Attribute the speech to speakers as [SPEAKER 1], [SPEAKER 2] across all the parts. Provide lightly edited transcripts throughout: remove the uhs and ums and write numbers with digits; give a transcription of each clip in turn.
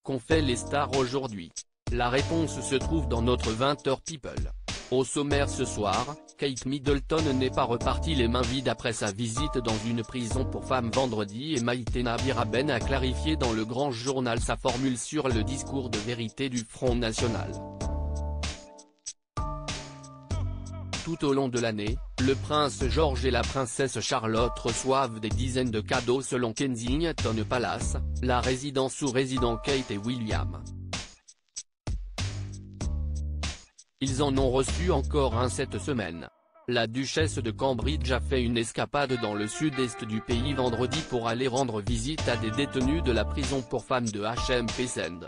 [SPEAKER 1] Qu'ont fait les stars aujourd'hui? La réponse se trouve dans notre 20h People. Au sommaire ce soir, Kate Middleton n'est pas repartie les mains vides après sa visite dans une prison pour femmes vendredi et Maïté Nabiraben a clarifié dans le Grand Journal sa formule sur le discours de vérité du Front National. Tout au long de l'année, le prince George et la princesse Charlotte reçoivent des dizaines de cadeaux selon Kensington Palace, la résidence où résident Kate et William. Ils en ont reçu encore un cette semaine. La duchesse de Cambridge a fait une escapade dans le sud-est du pays vendredi pour aller rendre visite à des détenus de la prison pour femmes de HMP Send.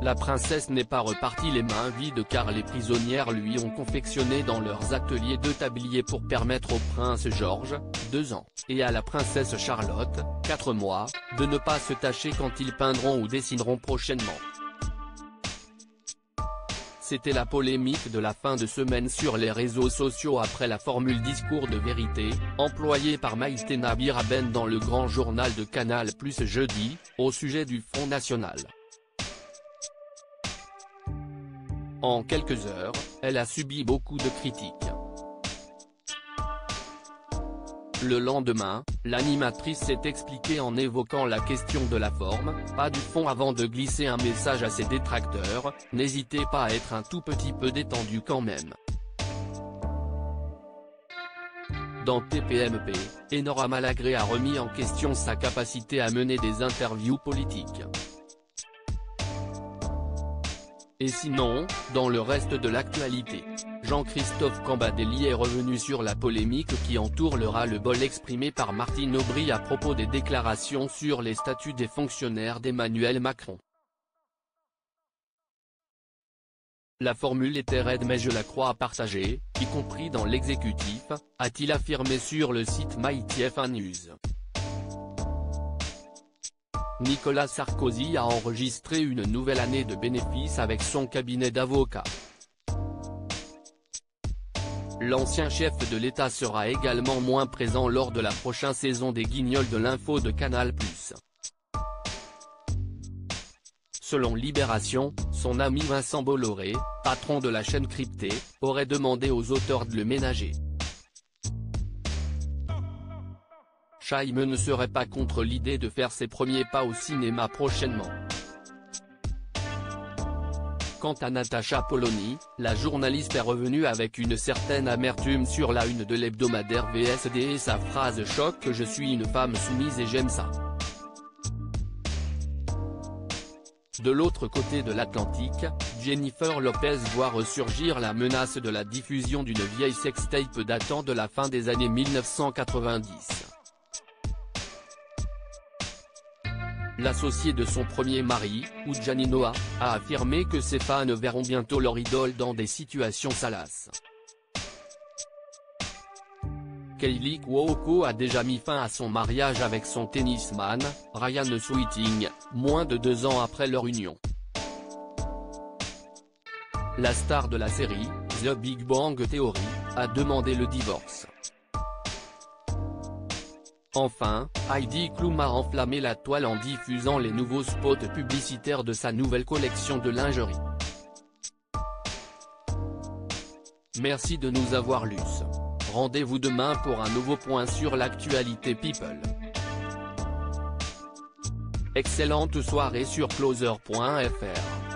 [SPEAKER 1] La princesse n'est pas repartie les mains vides car les prisonnières lui ont confectionné dans leurs ateliers 2 tabliers pour permettre au prince George, 2 ans, et à la princesse Charlotte, 4 mois, de ne pas se tacher quand ils peindront ou dessineront prochainement. C'était la polémique de la fin de semaine sur les réseaux sociaux après la formule discours de vérité, employée par Maïté Nabiraben dans le Grand Journal de Canal+ jeudi, au sujet du Front National. En quelques heures, elle a subi beaucoup de critiques. Le lendemain, l'animatrice s'est expliquée en évoquant la question de la forme, pas du fond avant de glisser un message à ses détracteurs: n'hésitez pas à être un tout petit peu détendu quand même. Dans TPMP, Enora Malagré a remis en question sa capacité à mener des interviews politiques. Et sinon, dans le reste de l'actualité, Jean-Christophe Cambadélis est revenu sur la polémique qui entoure le ras-le-bol exprimé par Martine Aubry à propos des déclarations sur les statuts des fonctionnaires d'Emmanuel Macron. La formule était raide mais je la crois partagée, y compris dans l'exécutif, a-t-il affirmé sur le site MyTF1 News. Nicolas Sarkozy a enregistré une nouvelle année de bénéfices avec son cabinet d'avocats. L'ancien chef de l'État sera également moins présent lors de la prochaine saison des Guignols de l'info de Canal+. Selon Libération, son ami Vincent Bolloré, patron de la chaîne cryptée, aurait demandé aux auteurs de le ménager. Chaim ne serait pas contre l'idée de faire ses premiers pas au cinéma prochainement. Quant à Natacha Polony, la journaliste est revenue avec une certaine amertume sur la une de l'hebdomadaire VSD et sa phrase choc « Je suis une femme soumise et j'aime ça ». De l'autre côté de l'Atlantique, Jennifer Lopez voit ressurgir la menace de la diffusion d'une vieille sextape datant de la fin des années 1990. L'associé de son premier mari, Oudjani Noah, a affirmé que ses fans verront bientôt leur idole dans des situations salaces. Kaylee Cuoco a déjà mis fin à son mariage avec son tennisman, Ryan Sweeting, moins de 2 ans après leur union. La star de la série, The Big Bang Theory, a demandé le divorce. Enfin, Heidi Klum a enflammé la toile en diffusant les nouveaux spots publicitaires de sa nouvelle collection de lingerie. Merci de nous avoir lus. Rendez-vous demain pour un nouveau point sur l'actualité People. Excellente soirée sur Closer.fr.